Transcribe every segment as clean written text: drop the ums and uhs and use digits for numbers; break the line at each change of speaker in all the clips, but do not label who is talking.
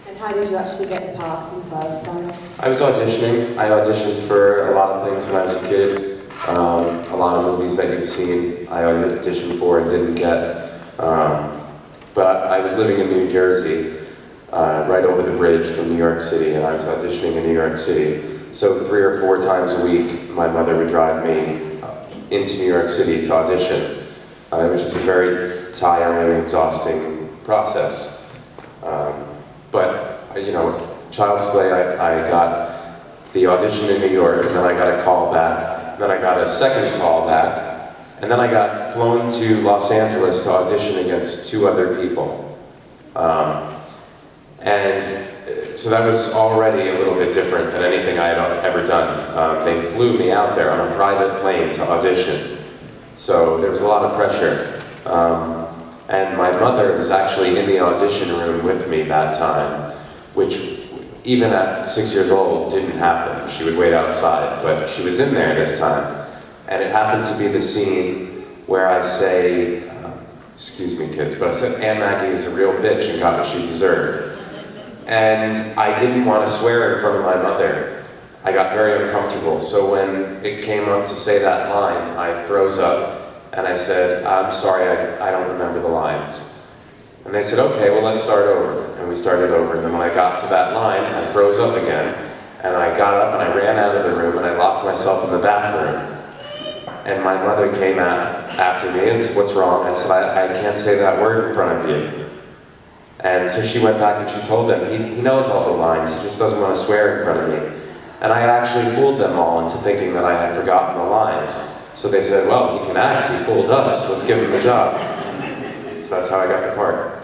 And how did you actually get the part in the first place?
I was auditioning. I auditioned for a lot of things when I was a kid. A lot of movies that you've seen I auditioned for and didn't get. But I was living in New Jersey, right over the bridge from New York City, and I was auditioning in New York City. So 3 or 4 times a week, my mother would drive me into New York City to audition, which is a very tiring and exhausting process. But, you know, Child's Play, I got the audition in New York, and then I got a call back, then I got a second call back, and then I got flown to Los Angeles to audition against 2 other people. And so that was already a little bit different than anything I had ever done. They flew me out there on a private plane to audition, so there was a lot of pressure. And my mother was actually in the audition room with me that time, which even at 6 years old didn't happen. She would wait outside, but she was in there this time. And it happened to be the scene where I say, excuse me kids, but I said Aunt Maggie is a real bitch and got what she deserved. And I didn't want to swear in front of my mother. I got very uncomfortable, so when it came up to say that line, I froze up and I said, I'm sorry, I don't remember the lines. And they said, okay, well let's start over. And we started over, and then when I got to that line, I froze up again, and I got up and I ran out of the room and I locked myself in the bathroom. And my mother came out after me and said, what's wrong? I said, I can't say that word in front of you. And so she went back and she told them, he knows all the lines, he just doesn't want to swear in front of me. And I had actually fooled them all into thinking that I had forgotten the lines. So they said, well, he can act, he fooled us, let's give him the job. So that's how I got the part.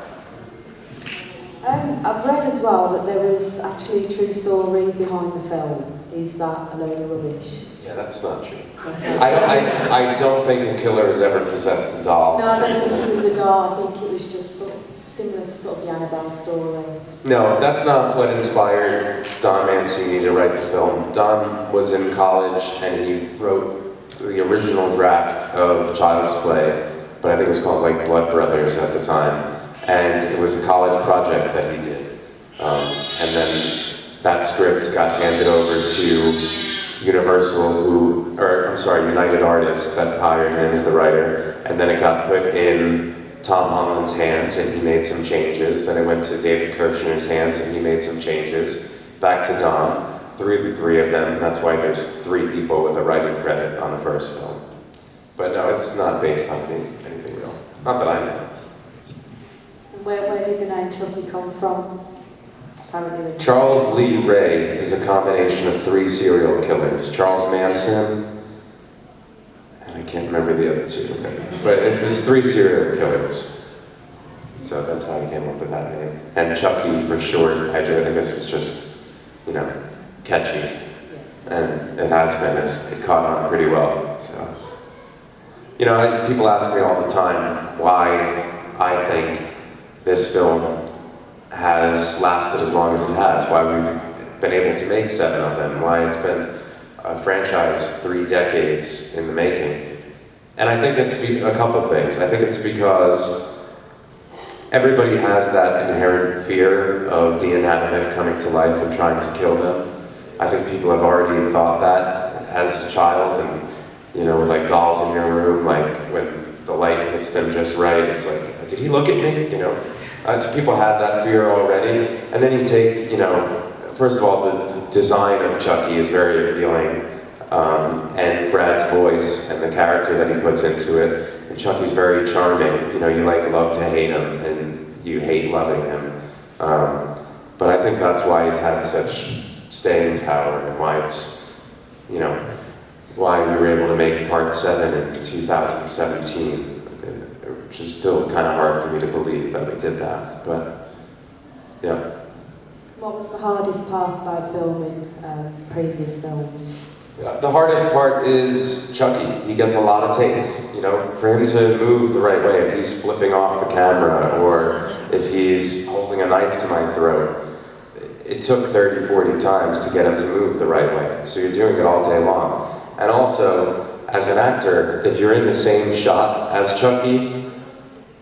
I've read as well that there was actually a true story behind the film. Is that a load of rubbish?
Yeah, that's not true.
That's not true.
I don't think a killer has ever possessed a doll.
No, I don't think it was a doll. I think it was just sort of similar to sort of the Annabelle story.
No, that's not what inspired Don Mancini to write the film. Don was in college and he wrote the original draft of Child's Play, but I think it was called like Blood Brothers at the time. And it was a college project that he did. And then that script got handed over to Universal, United Artists that hired him as the writer. And then it got put in Tom Holland's hands and he made some changes. Then it went to David Kirshner's hands and he made some changes. Back to Don, the 3 of them. And that's why there's 3 people with a writing credit on the first film. But no, it's not based on anything real. Not that I know.
Where did the name Chucky come from? Apparently
Charles Lee Ray is a combination of 3 serial killers. Charles Manson, and I can't remember the other 2, but it was 3 serial killers. So that's how he came up with that name. And Chucky for short, I guess was just, you know, catchy. And it has been, it caught on pretty well. So, you know, people ask me all the time why I think this film has lasted as long as it has, why we've been able to make 7 of them, why it's been a franchise 3 decades in the making. And I think it's a couple of things. I think it's because everybody has that inherent fear of the inanimate coming to life and trying to kill them. I think people have already thought that as a child, and you know, with like dolls in your room, like when the light hits them just right, it's like, did he look at me? You know, so people have that fear already. And then you take, you know, first of all, the design of Chucky is very appealing, and Brad's voice and the character that he puts into it. And Chucky's very charming. You know, you like love to hate him, and you hate loving him. But I think that's why he's had such staying power, and why it's, you know, why we were able to make part 7 in 2017. Which is still kind of hard for me to believe that we did that, but yeah.
What was the hardest part about filming previous films?
Yeah, the hardest part is Chucky. He gets a lot of takes. You know, for him to move the right way, if he's flipping off the camera or if he's holding a knife to my throat, it took 30, 40 times to get him to move the right way. So you're doing it all day long. And also, as an actor, if you're in the same shot as Chucky,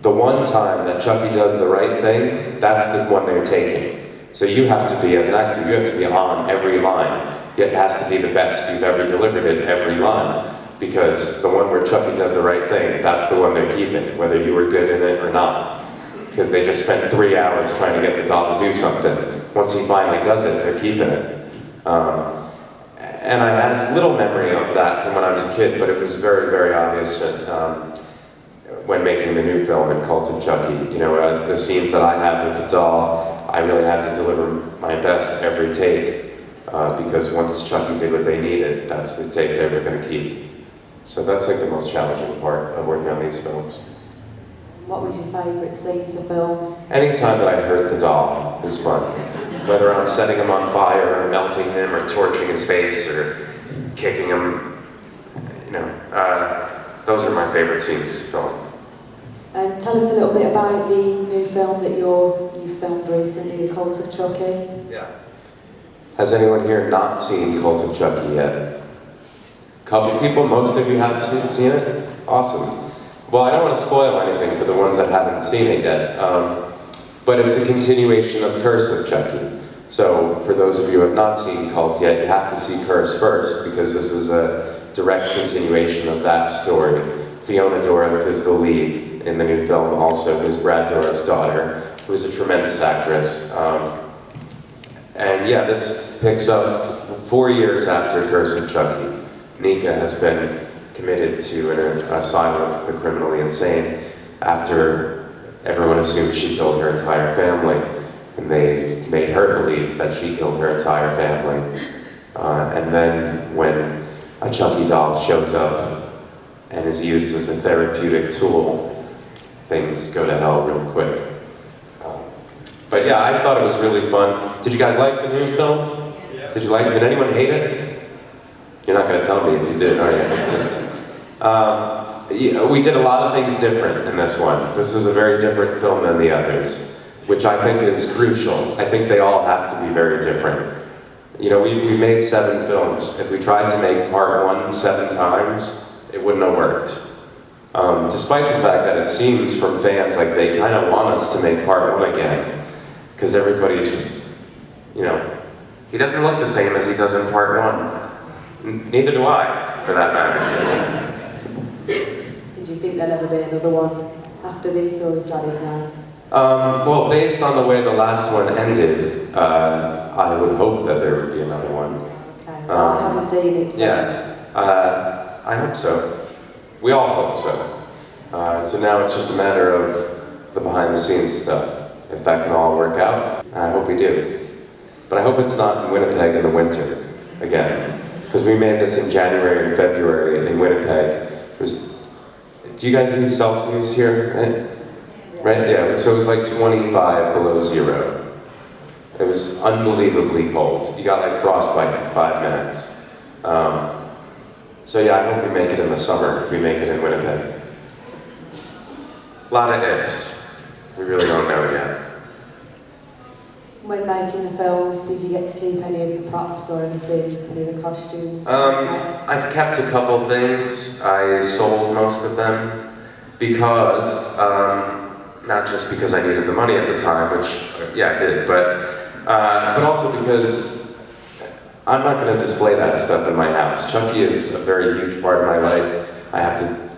the one time that Chucky does the right thing, that's the one they're taking. So you have to be, as an actor, you have to be on every line. It has to be the best you've ever delivered it every line. Because the one where Chucky does the right thing, that's the one they're keeping, whether you were good in it or not. Because they just spent 3 hours trying to get the doll to do something. Once he finally does it, they're keeping it. And I had little memory of that from when I was a kid, but it was very, very obvious when making the new film in Cult of Chucky. You know, the scenes that I had with the doll, I really had to deliver my best every take, because once Chucky did what they needed, that's the take they were going to keep. So that's like the most challenging part of working on these films.
What was your favourite scene to film?
Anytime that I hurt the doll is fun. Whether I'm setting him on fire, or melting him, or torching his face, or kicking him, you know, those are my favorite scenes to film.
And tell us a little bit about the new film that you filmed recently, The Cult of Chucky.
Yeah. Has anyone here not seen Cult of Chucky yet? Couple people, most of you have seen it? Awesome. Well, I don't want to spoil anything for the ones that haven't seen it yet, but it's a continuation of Curse of Chucky. So, for those of you who have not seen Cult yet, you have to see Curse first, because this is a direct continuation of that story. Fiona Dourif is the lead in the new film, also, who's Brad Dourif's daughter, who is a tremendous actress. And yeah, this picks up 4 years after Curse of Chucky. Nika has been committed to an asylum for the criminally insane after everyone assumed she killed her entire family, and they made her believe that she killed her entire family. And then when a Chucky doll shows up and is used as a therapeutic tool, things go to hell real quick. But yeah, I thought it was really fun. Did you guys like the new film? Yeah. Did you like it? Did anyone hate it? You're not going to tell me if you did, are you? Yeah, we did a lot of things different in this one. This is a very different film than the others, which I think is crucial. I think they all have to be very different. You know, we made 7 films. If we tried to make part 1 7 times, it wouldn't have worked. Despite the fact that it seems from fans like they kind of want us to make part 1 again, because everybody's just, you know, he doesn't look the same as he does in part 1. Neither do I, for that matter.
Do you think there'll ever be another one after this, or is that it now?
Well, based on the way the last one ended, I would hope that there would be another one.
Okay, so I haven't seen it, so...
Yeah, I hope so. We all hope so. So now it's just a matter of the behind-the-scenes stuff. If that can all work out, I hope we do. But I hope it's not in Winnipeg in the winter, again. Because we made this in January and February in Winnipeg. Do you guys use Celsius here? Right? Yeah, so it was like 25 below zero. It was unbelievably cold. You got like frostbite in 5 minutes. So yeah, I hope we make it in the summer if we make it in Winnipeg. A lot of ifs. We really don't know yet.
When making the films, did you get to keep any of the props or anything, any of the costumes?
I've kept a couple things. I sold most of them because, not just because I needed the money at the time, which, yeah, I did, but also because I'm not going to display that stuff in my house. Chucky is a very huge part of my life. I have to,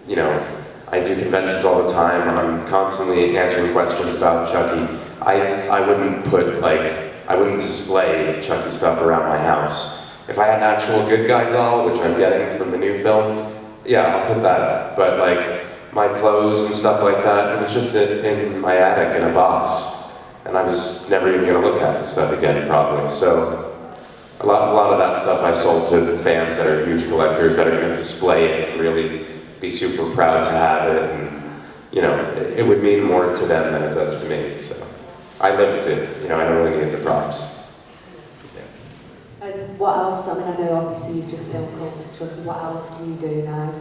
you know, I do conventions all the time. I'm constantly answering questions about Chucky. I wouldn't I wouldn't display Chucky stuff around my house. If I had an actual good guy doll, which I'm getting from the new film, yeah, I'll put that up. But like, my clothes and stuff like that, it was just in my attic in a box. And I was never even gonna look at the stuff again, probably. So, a lot of that stuff I sold to fans that are huge collectors that are gonna display it and really be super proud to have it. And, you know, it would mean more to them than it does to me, so. I lived it, you know, I don't really need the props.
Yeah. And what else, I mean, I know obviously you've just filmed Cult of Chucky, what else do you do now,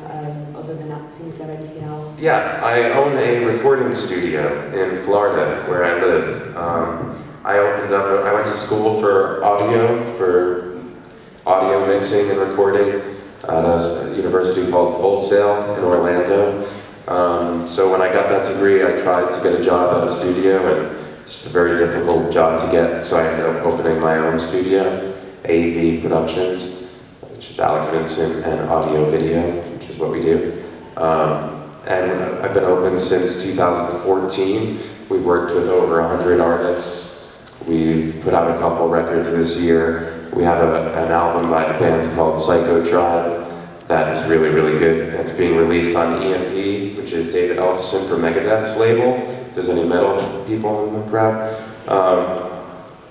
other than acting? Is there anything else? Yeah,
I own a recording studio in Florida, where I live. I went to school for audio mixing and recording at a university called Full Sail in Orlando. So when I got that degree, I tried to get a job at a studio, and It's a very difficult job to get, so I ended up opening my own studio, AV Productions, which is Alex Vincent, and audio video, which is what we do. And I've been open since 2014. We've worked with over 100 artists. We've put out a couple records this year. We have an album by a band called Psycho Tribe that is really, really good. It's being released on EMP, which is David Ellefson from Megadeth's label. If there's any metal people in the crowd.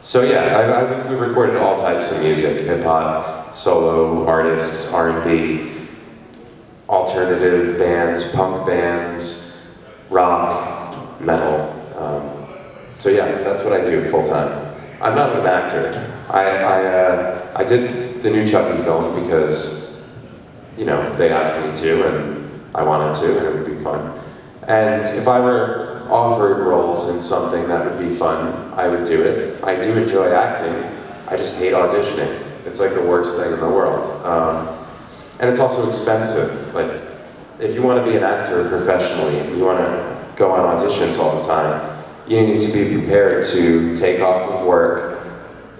So yeah, we recorded all types of music, hip-hop, solo artists, R&B, alternative bands, punk bands, rock, metal. So yeah, that's what I do full-time. I'm not an actor. I did the new Chucky film because, you know, they asked me to and I wanted to and it would be fun. And if I were offered roles in something that would be fun, I would do it. I do enjoy acting, I just hate auditioning. It's like the worst thing in the world. And it's also expensive. Like, if you want to be an actor professionally, and you want to go on auditions all the time, you need to be prepared to take off of work.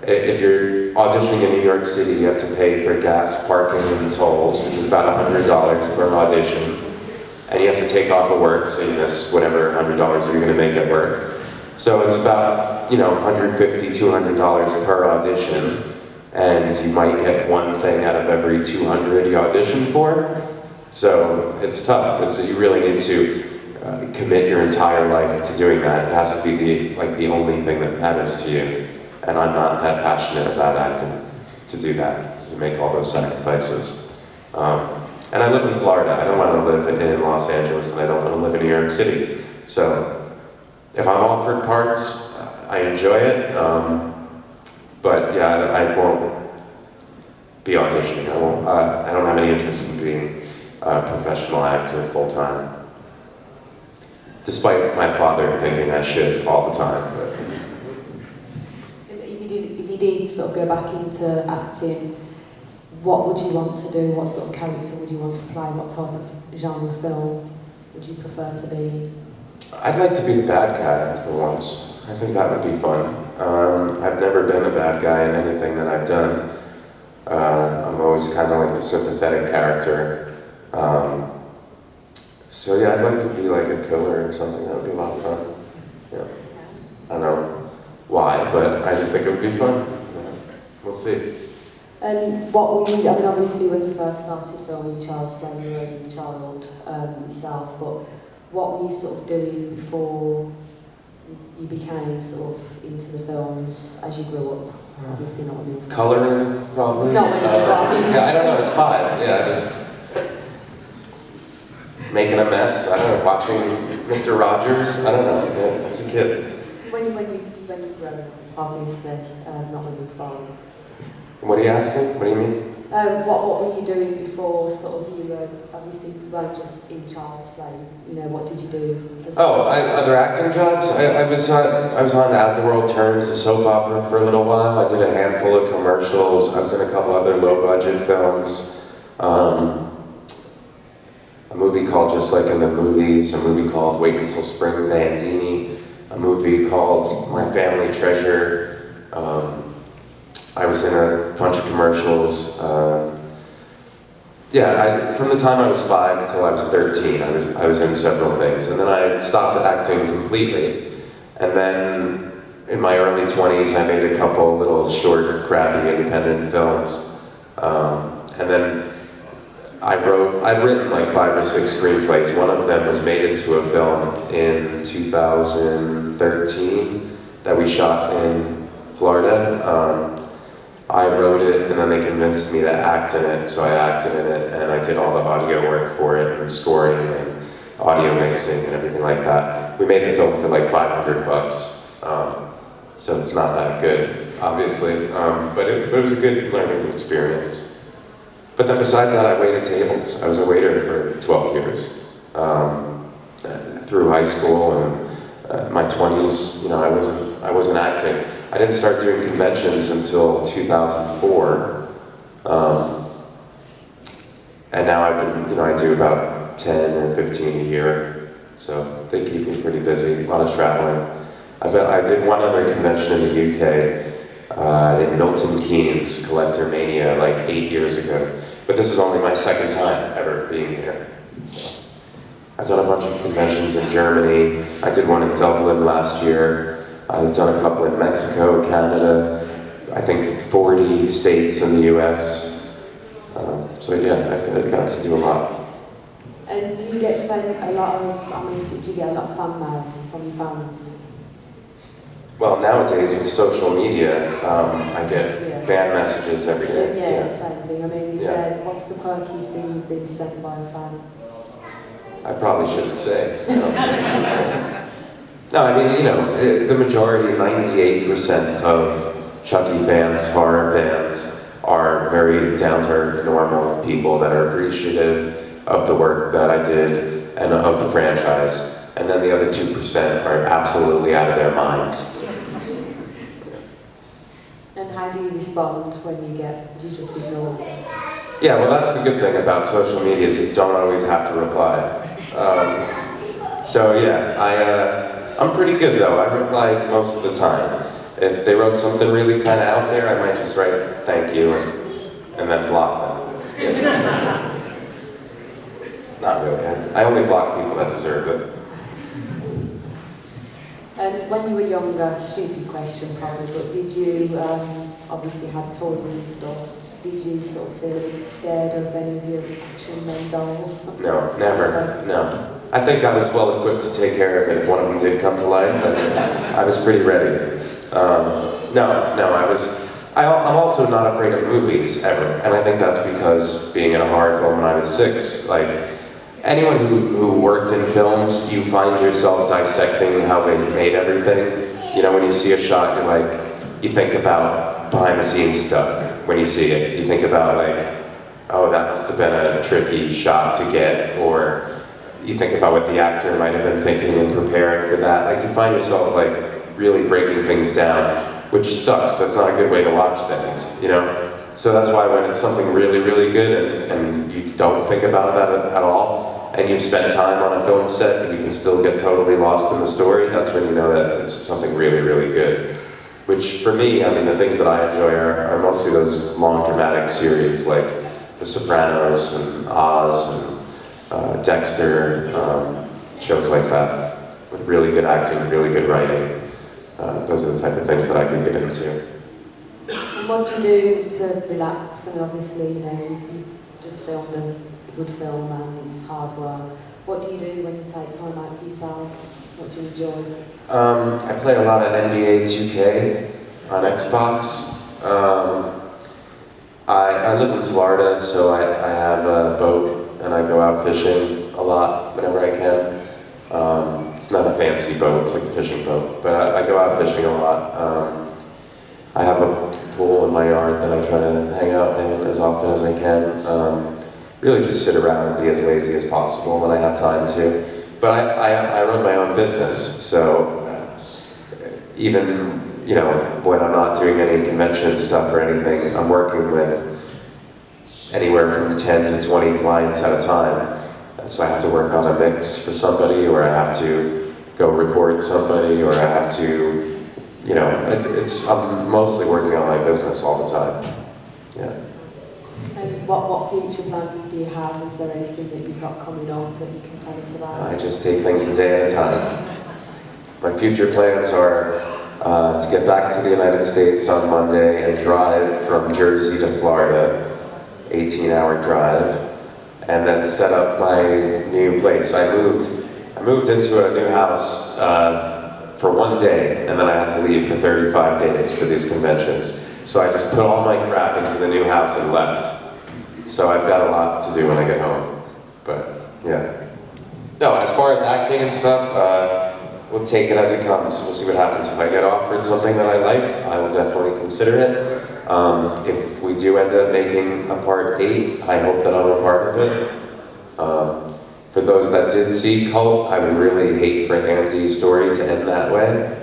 If you're auditioning in New York City, you have to pay for gas, parking, and tolls, which is about $100 per audition. And you have to take off of work, so you miss whatever $100 you're going to make at work. So it's about, you know, $150, $200 per audition. And you might get one thing out of every 200 you audition for. So it's tough. You really need to commit your entire life to doing that. It has to be the only thing that matters to you. And I'm not that passionate about acting to do that, to make all those sacrifices. And I live in Florida. I don't want to live in Los Angeles, and I don't want to live in New York City. So if I'm offered parts, I enjoy it. But yeah, I won't be auditioning. I don't have any interest in being a professional actor full time. Despite my father thinking I should all the time. But.
If you did sort of go back into acting, what would you want to do? What sort of character would you want to play? What type of genre film would you prefer to be in?
I'd like to be the bad guy for once. I think that would be fun. I've never been a bad guy in anything that I've done. I'm always kind of like the sympathetic character. So yeah, I'd like to be like a killer or something. That would be a lot of fun. Yeah. I don't know why, but I just think it would be fun. Yeah. We'll see.
And what were you, I mean obviously when you first started filming Child's Play, you were only a child yourself, but what were you sort of doing before you became sort of into the films as you grew up? Obviously not when you were 5.
Colouring, probably.
Not when you were 5.
Yeah, I don't know, I was 5. Yeah, just making a mess. I don't know, watching Mr. Rogers. I don't know. Yeah, as a kid.
When you grew up, obviously, not when you were 5.
What are you asking? What do you mean?
What were you doing before sort of you obviously you weren't just in Child's Play, you know, what did you do?
Other acting jobs? I was on As the World Turns, a soap opera for a little while. I did a handful of commercials. I was in a couple other low-budget films. A movie called Just Like in the Movies, a movie called Wait Until Spring Bandini, a movie called My Family Treasure. I was in a bunch of commercials. From the time I was 5 till I was 13, I was in several things. And then I stopped acting completely. And then in my early 20s, I made a couple little short, crappy independent films. And then I've written like 5 or 6 screenplays. One of them was made into a film in 2013 that we shot in Florida. I wrote it, and then they convinced me to act in it, so I acted in it, and I did all the audio work for it, and scoring, and audio mixing, and everything like that. We made the film for like $500, so it's not that good, obviously, but it was a good learning experience. But then besides that, I waited tables. I was a waiter for 12 years, through high school and my 20s. You know, I wasn't acting. I didn't start doing conventions until 2004, and now I do about 10 or 15 a year, so they keep me pretty busy, a lot of traveling. I did one other convention in the UK, in Milton Keynes, Collector Mania, like 8 years ago. But this is only my second time ever being here. So, I've done a bunch of conventions in Germany. I did one in Dublin last year. I've done a couple in Mexico, Canada, I think 40 states in the US. So yeah, I've got to do a lot.
And do you get sent a lot of, did you get a lot of fan mail from your fans?
Well, nowadays with social media, I get fan messages every day.
Yeah, the same thing. You said, what's the quirkiest thing you've been sent by a fan?
I probably shouldn't say. No, the majority, 98% of Chucky fans, horror fans, are very down-to-earth, normal people that are appreciative of the work that I did and of the franchise. And then the other 2% are absolutely out of their minds.
And how do you respond when do you just ignore?
Yeah, well, that's the good thing about social media is you don't always have to reply. So yeah, I'm pretty good though. I reply most of the time. If they wrote something really kind of out there, I might just write thank you and then block them. Yeah. Not really. I only block people that deserve it.
And when you were younger, stupid question probably, but did you obviously have toys and stuff? Did you sort of feel scared of any of your action men dolls?
No, never. No. I think I was well equipped to take care of it if one of them did come to life, and I was pretty ready. I'm also not afraid of movies, ever. And I think that's because being in a horror film when I was 6, like, anyone who worked in films, you find yourself dissecting how they made everything. You know, when you see a shot, you're like, you think about behind the scenes stuff when you see it. You think about like, oh, that must have been a tricky shot to get, or you think about what the actor might have been thinking and preparing for that. Like, you find yourself like really breaking things down, which sucks. That's not a good way to watch things, you know? So that's why when it's something really, really good and you don't think about that at all, and you've spent time on a film set and you can still get totally lost in the story, that's when you know that it's something really, really good. Which for me, I mean, the things that I enjoy are mostly those long dramatic series like The Sopranos and Oz and Dexter, shows like that, with really good acting, really good writing. Those are the type of things that I can get into.
And what do you do to relax? And obviously, you know, you just filmed a good film and it's hard work. What do you do when you take time out for yourself? What do you enjoy?
I play a lot of NBA 2K on Xbox. I live in Florida, so I have a boat and I go out fishing a lot whenever I can. It's not a fancy boat, it's like a fishing boat, but I go out fishing a lot. I have a pool in my yard that I try to hang out in as often as I can. Really just sit around and be as lazy as possible when I have time to. But I run my own business, so even, you know, when I'm not doing any convention stuff or anything, I'm working with anywhere from 10 to 20 clients at a time. And so I have to work on a mix for somebody, or I have to go record somebody, or I have to, you know, I'm mostly working on my business all the time. Yeah.
And what future plans do you have? Is there anything that you've got coming up that you can tell us about?
I just take things a day at a time. My future plans are to get back to the United States on Monday and drive from Jersey to Florida, 18-hour drive, and then set up my new place. I moved into a new house for one day, and then I had to leave for 35 days for these conventions. So I just put all my crap into the new house and left. So I've got a lot to do when I get home, but yeah. No, as far as acting and stuff, we'll take it as it comes. We'll see what happens. If I get offered something that I like, I will definitely consider it. If we do end up making a part 8, I hope that I'm a part of it. For those that did see Cult, I would really hate for Andy's story to end that way.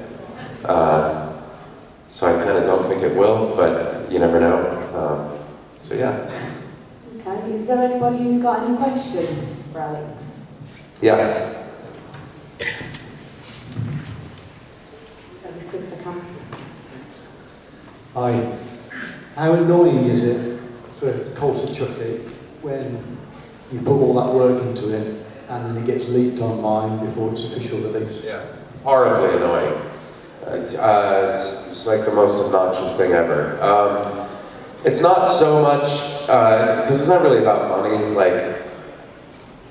So I kind of don't think it will, but you never know. So yeah.
Okay, is there anybody who's got any questions for Alex?
Yeah.
as quick as I can.
Hi. How annoying is it for Cult of Chucky when you put all that work into it and then it gets leaked online before its official release?
Yeah. Horribly annoying. It's like the most obnoxious thing ever. It's not so much, because it's not really about money, like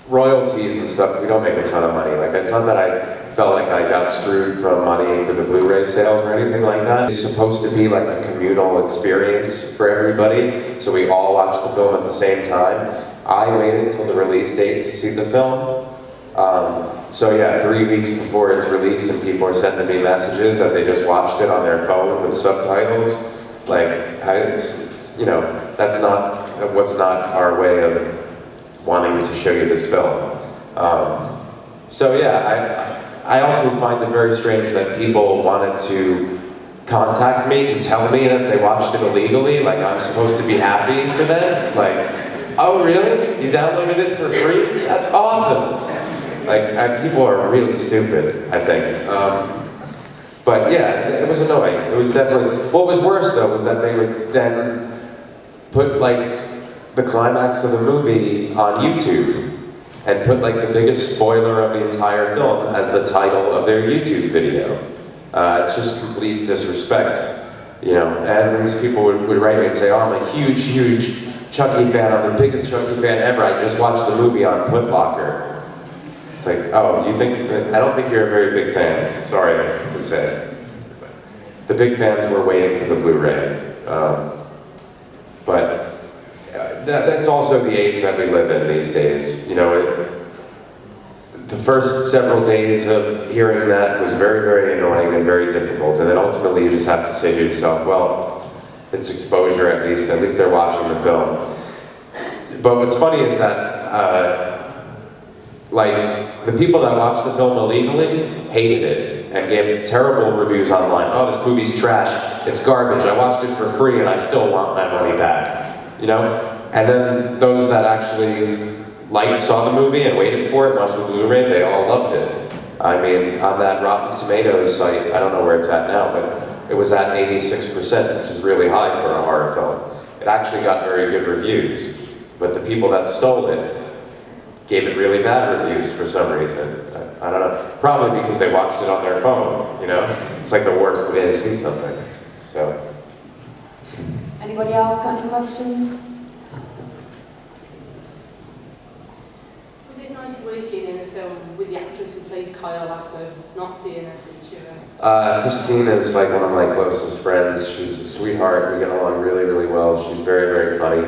royalties and stuff, we don't make a ton of money. Like, it's not that I felt like I got screwed from money for the Blu-ray sales or anything like that. It's supposed to be like a communal experience for everybody, so we all watch the film at the same time. I waited until the release date to see the film. So yeah, 3 weeks before it's released and people are sending me messages that they just watched it on their phone with subtitles. Like, it's you know, that was not our way of wanting to show you this film. So yeah, I also find it very strange that people wanted to contact me to tell me that they watched it illegally, like I'm supposed to be happy for them. Like, oh really? You downloaded it for free? That's awesome! Like, people are really stupid, I think. But yeah, it was annoying. It was definitely, what was worse though was that they would then put like the climax of the movie on YouTube and put like the biggest spoiler of the entire film as the title of their YouTube video. It's just complete disrespect, you know. And these people would write me and say, oh, I'm a huge, huge Chucky fan. I'm the biggest Chucky fan ever. I just watched the movie on Putlocker. It's like, oh, you think, I don't think you're a very big fan. Sorry to say. The big fans were waiting for the Blu-ray. But that's also the age that we live in these days. You know, the first several days of hearing that was very, very annoying and very difficult. And then ultimately you just have to say to yourself, well, it's exposure at least they're watching the film. But what's funny is that, like, the people that watched the film illegally hated it and gave terrible reviews online. Oh, this movie's trash, it's garbage, I watched it for free and I still want my money back, you know? And then those that actually saw the movie and waited for it and watched the Blu-ray, they all loved it. I mean, on that Rotten Tomatoes site, I don't know where it's at now, but it was at 86%, which is really high for a horror film. It actually got very good reviews, but the people that stole it gave it really bad reviews for some reason. I don't know, probably because they watched it on their phone, you know? It's like the worst way to see something, so.
Anybody else got any questions?
Was it nice working in a film with the actress who played Kyle after not seeing her since you were?
Christine is like one of my closest friends. She's a sweetheart. We get along really, really well. She's very, very funny,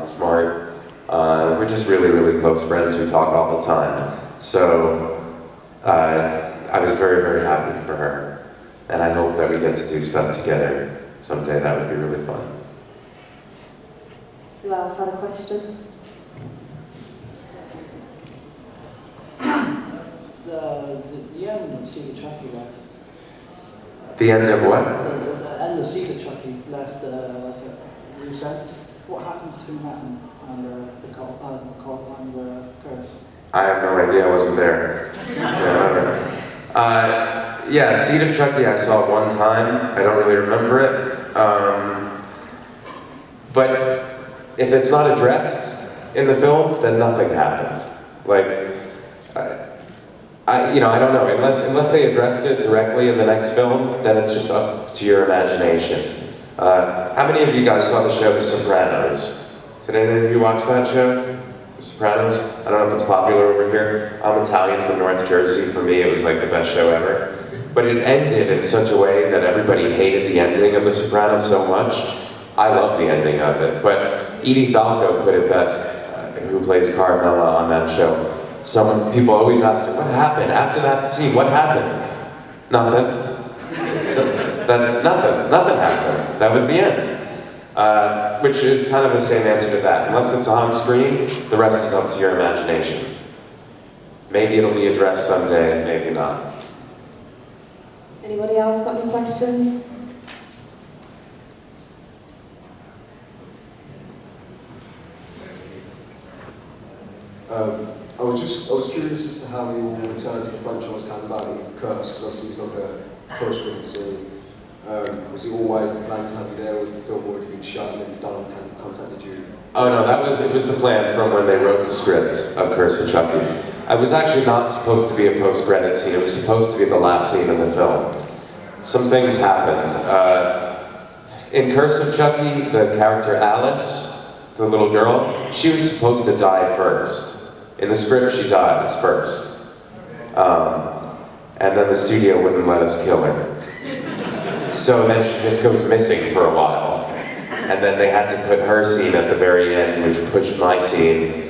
smart. We're just really, really close friends. We talk all the time. So I was very, very happy for her. And I hope that we get to do stuff together someday. That would be really fun.
Who else had a question?
The end of Secret Chucky left.
The end of what?
The end of Secret Chucky left like a loose ends. What happened between that and the cult and the curse?
I have no idea. I wasn't there. Yeah, Seed of Chucky I saw one time. I don't really remember it. But if it's not addressed in the film, then nothing happened. Like, I don't know. Unless they addressed it directly in the next film, then it's just up to your imagination. How many of you guys saw the show The Sopranos? Did any of you watch that show? The Sopranos? I don't know if it's popular over here. I'm Italian from North Jersey. For me, it was like the best show ever. But it ended in such a way that everybody hated the ending of The Sopranos so much. I love the ending of it. But Edie Falco put it best, who plays Carmela on that show. People always ask her, what happened? After that scene, what happened? Nothing. Nothing happened. That was the end. Which is kind of the same answer to that. Unless it's on screen, the rest is up to your imagination. Maybe it'll be addressed someday, maybe not.
Anybody else got any questions?
I was curious as to how you all returned to the franchise kind of about Curse, because obviously it's like post-credits scene. Was it always the plan to have you there, or had the film already been shot and then Danyl contacted you?
Oh no, it was the plan from when they wrote the script of Curse of Chucky. I was actually not supposed to be a post-credit scene. It was supposed to be the last scene of the film. Some things happened. In Curse of Chucky, the character Alice, the little girl, she was supposed to die first. In the script, she dies first. And then the studio wouldn't let us kill her. So then she just goes missing for a while. And then they had to put her scene at the very end, which pushed my scene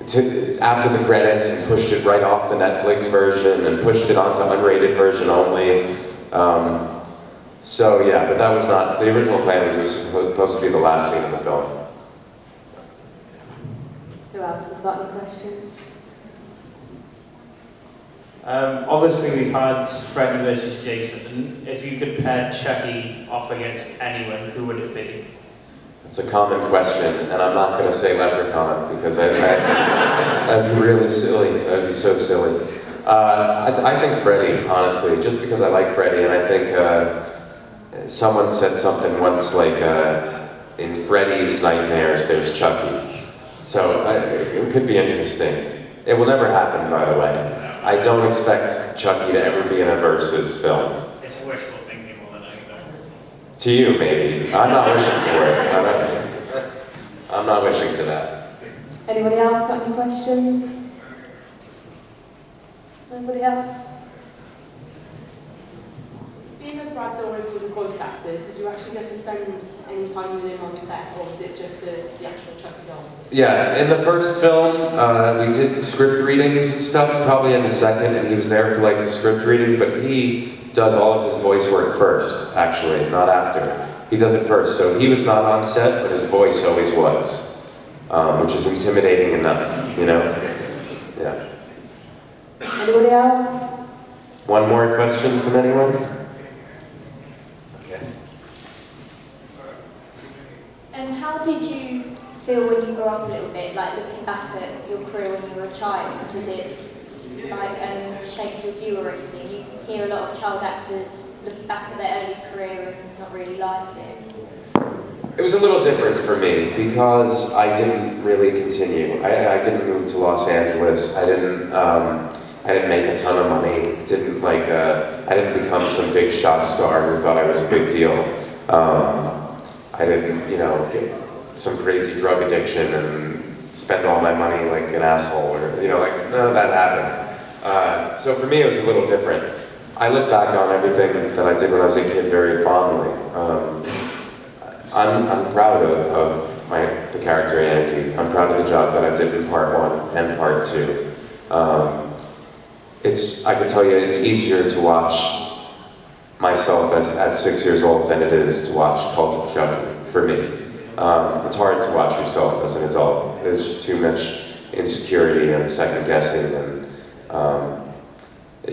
to after the credits and pushed it right off the Netflix version and pushed it onto unrated version only. So yeah, but that was not, the original plan was it was supposed to be the last scene of the film.
Who else has got any questions?
Obviously we've had Freddy versus Jason. If you could pair Chucky off against anyone, who would it be?
It's a common question, and I'm not going to say Leprechaun because I'd be really silly. I'd be so silly. I think Freddy, honestly, just because I like Freddy, and I think someone said something once like, in Freddy's nightmares, there's Chucky. So it could be interesting. It will never happen, by the way. I don't expect Chucky to ever be in a Versus film.
It's wishful thinking more than anything.
To you, maybe. I'm not wishing for it. I'm not wishing for that.
Anybody else got any questions? Anybody else?
Being a Brad Dourif was a voice actor, did you actually get to spend any time with him on set, or was it just the actual Chucky doll?
Yeah, in the first film, we did script readings and stuff, probably in the second, and he was there for like the script reading, but he does all of his voice work first, actually, not after. He does it first, so he was not on set, but his voice always was, which is intimidating enough, you know? Yeah.
Anybody else?
One more question from anyone? Okay.
How did you feel when you grew up a little bit, like looking back at your career when you were a child? Did it like shape your view or anything? You hear a lot of child actors looking back at their early career and not really like it.
It was a little different for me because I didn't really continue. I didn't move to Los Angeles. I didn't make a ton of money. I didn't become some big shot star who thought I was a big deal. I didn't, get some crazy drug addiction and spend all my money like an asshole or, none of that happened. So for me, it was a little different. I look back on everything that I did when I was a kid very fondly. I'm proud of the character Andy. I'm proud of the job that I did in part 1 and part 2. I could tell you it's easier to watch myself at 6 years old than it is to watch Cult of Chucky, for me. It's hard to watch yourself as an adult. There's just too much insecurity and second guessing, and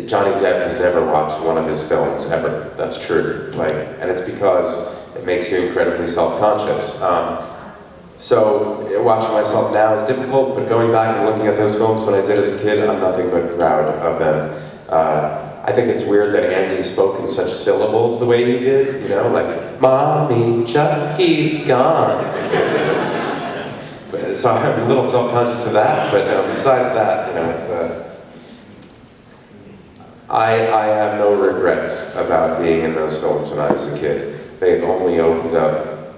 Johnny Depp has never watched one of his films, ever. That's true. And it's because it makes you incredibly self-conscious. So watching myself now is difficult, but going back and looking at those films when I did as a kid, I'm nothing but proud of them. I think it's weird that Andy spoke in such syllables the way he did, like, Mommy, Chucky's gone. So I'm a little self-conscious of that, but besides that, I have no regrets about being in those films when I was a kid. They've only opened up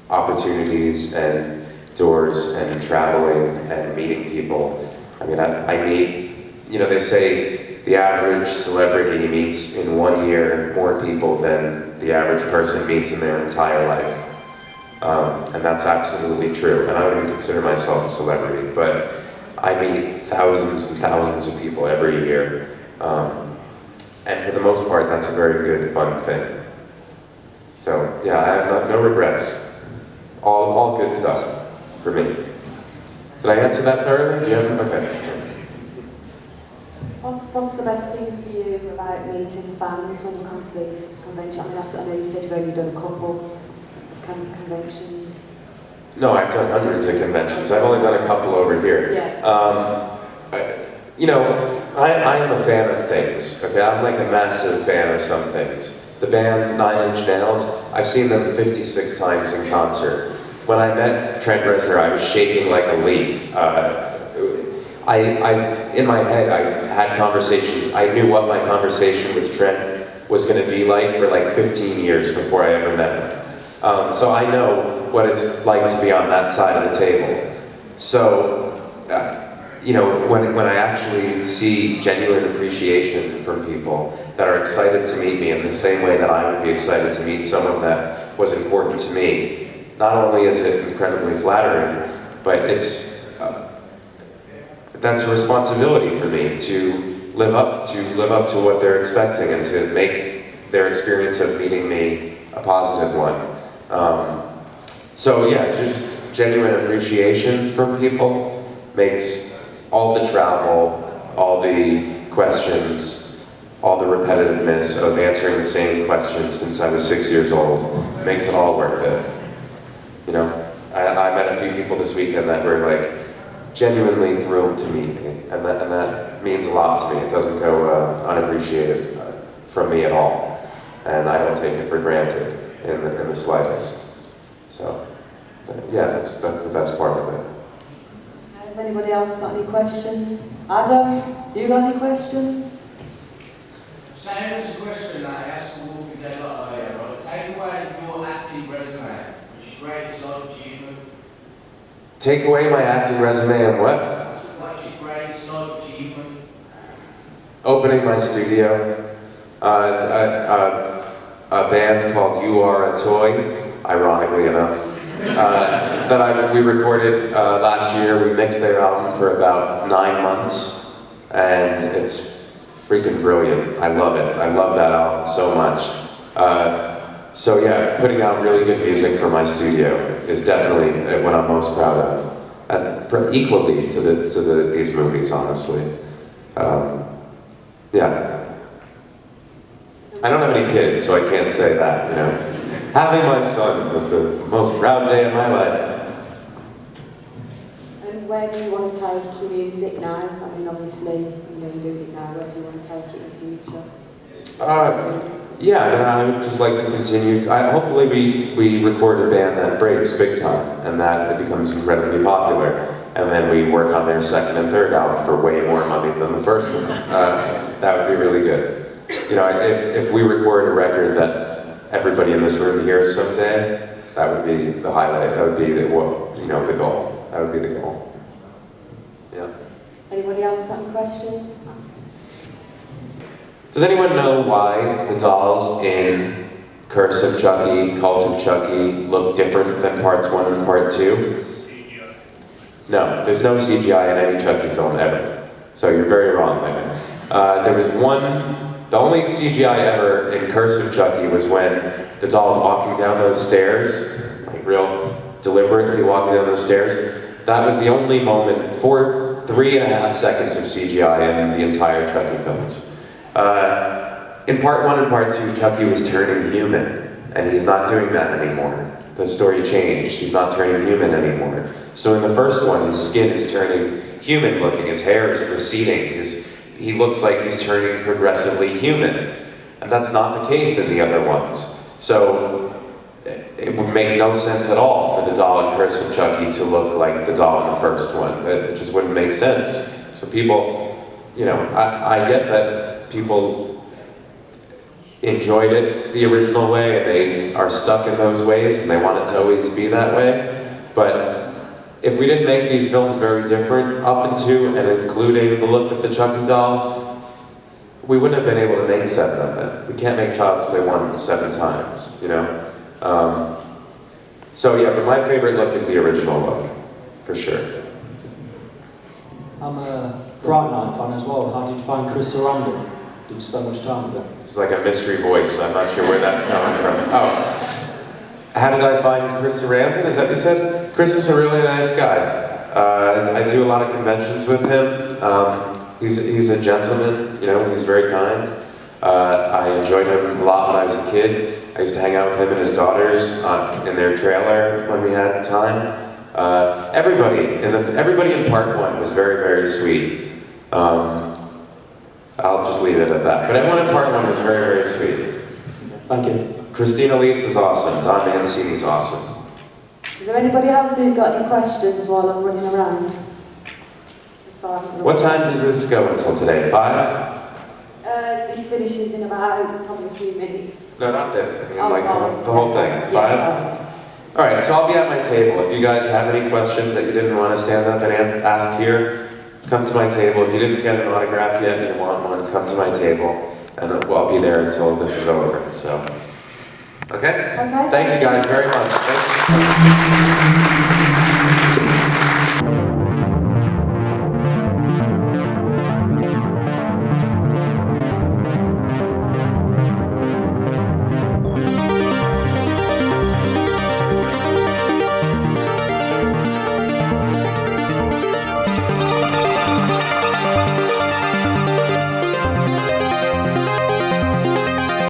opportunities and doors and traveling and meeting people. I mean, I meet, they say the average celebrity meets in 1 year more people than the average person meets in their entire life. And that's absolutely true. And I wouldn't consider myself a celebrity, but I meet thousands and thousands of people every year. And for the most part, that's a very good, fun thing. So yeah, I have no regrets. All good stuff for me. Did I answer that thoroughly? Do you have, okay.
What's the best thing for you about meeting fans when you come to these conventions? I know you said you've only done a couple of conventions.
No, I've done hundreds of conventions. I've only done a couple over here.
Yeah.
you know, I am a fan of things, okay? I'm like a massive fan of some things. The band 9 Inch Nails, I've seen them 56 times in concert. When I met Trent Reznor, I was shaking like a leaf. In my head, I had conversations. I knew what my conversation with Trent was going to be like for like 15 years before I ever met him. So I know what it's like to be on that side of the table. So, you know, when I actually see genuine appreciation from people that are excited to meet me in the same way that I would be excited to meet someone that was important to me, not only is it incredibly flattering, but that's a responsibility for me to live up to what they're expecting and to make their experience of meeting me a positive one. So yeah, just genuine appreciation from people makes all the travel, all the questions, all the repetitiveness of answering the same question since I was 6 years old, makes it all worth it. You know, I met a few people this weekend that were like genuinely thrilled to meet me, and that means a lot to me. It doesn't go unappreciated from me at all, and I don't take it for granted in the slightest. So, yeah, that's the best part of it.
Has anybody else got any questions? Adam, you got any questions?
Same as the question I asked all together earlier, right? Take away your acting resume, which is great sort of achievement.
Take away my acting resume and what?
What's your greatest sort of achievement?
Opening my studio. A band called You Are a Toy, ironically enough, that we recorded last year. We mixed their album for about 9 months, and it's freaking brilliant. I love it. I love that album so much. So yeah, putting out really good music for my studio is definitely what I'm most proud of, and equally to these movies, honestly. Yeah. I don't have any kids, so I can't say that, you know. Having my son was the most proud day of my life.
And where do you want to take your music now? I mean, obviously, you know, you're doing it now. Where do you want to take it in the future?
Yeah, and I would just like to continue. Hopefully we record a band that breaks big time, and that it becomes incredibly popular. And then we work on their second and third album for way more money than the first one. That would be really good. You know, if we record a record that everybody in this room hears someday, that would be the highlight. That would be the goal. That would be the goal. Yeah.
Anybody else got any questions?
Does anyone know why the dolls in Curse of Chucky, Cult of Chucky look different than parts 1 and part 2?
CGI.
No, there's no CGI in any Chucky film ever. So you're very wrong there. There was the only CGI ever in Curse of Chucky was when the doll's walking down those stairs, like real deliberately walking down those stairs. That was the only moment for 3.5 seconds of CGI in the entire Chucky films. In part 1 and part 2, Chucky was turning human, and he's not doing that anymore. The story changed. He's not turning human anymore. So in the first one, his skin is turning human looking, his hair is receding, he looks like he's turning progressively human. And that's not the case in the other ones. So it would make no sense at all for the doll in Curse of Chucky to look like the doll in the first one. It just wouldn't make sense. So people, you know, I get that people enjoyed it the original way and they are stuck in those ways and they want it to always be that way. But if we didn't make these films very different, up into and including the look of the Chucky doll, we wouldn't have been able to make 7 of them. We can't make Child's Play 1 7 times, you know? So yeah, but my favorite look is the original look, for sure.
I'm a Fright Night fan as well. How did you find Chris Sarandon? Did you spend much time with him?
It's like a mystery voice, I'm not sure where that's coming from. Oh. How did I find Chris Sarandon? Is that what you said? Chris is a really nice guy. I do a lot of conventions with him. He's a gentleman, you know, he's very kind. I enjoyed him a lot when I was a kid. I used to hang out with him and his daughters in their trailer when we had time. Everybody in part 1 was very, very sweet. I'll just leave it at that. But everyone in part one was very, very sweet.
Thank you.
Christina Lease is awesome. Don Mancini is awesome.
Is there anybody else who's got any questions while I'm running around?
What time does this go until today? 5?
This finishes in about probably a few minutes.
No, not this. I mean,
Oh,
like
five.
the whole thing. 5?
Yeah, 5.
All right, so I'll be at my table. If you guys have any questions that you didn't want to stand up and ask here, come to my table. If you didn't get an autograph yet and you want one, come to my table, and I'll be there until this is over. So, okay?
Okay.
Thank you guys very much. Thank you.